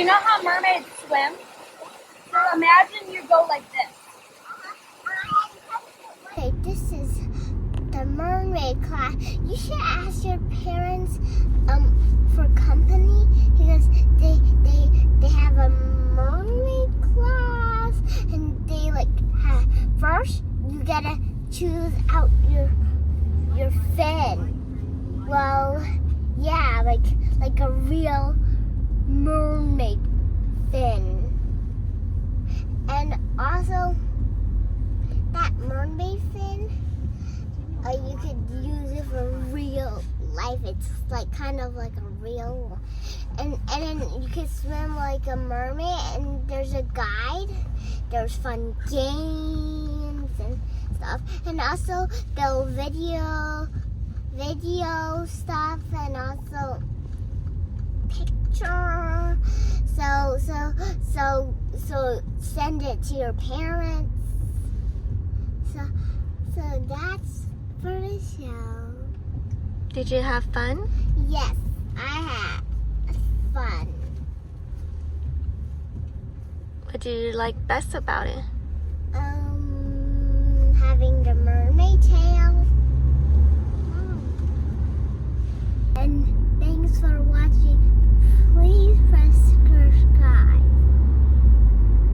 you know how mermaids swim? So imagine you go like this. Okay, this is the mermaid class. You should ask your parents for company because they have a mermaid class and they like have, first you gotta choose out your fin. Well, yeah, like a real mermaid fin. And also that mermaid fin, you could use it for real life. It's like kind of like a real, and then you can swim like a mermaid. And there's a guide. There's fun games and stuff, and also the video stuff, and also picture. So send it to your parents. So that's for the show. Did you have fun? Yes, I had fun. What did you like best about it? Having the mermaid tail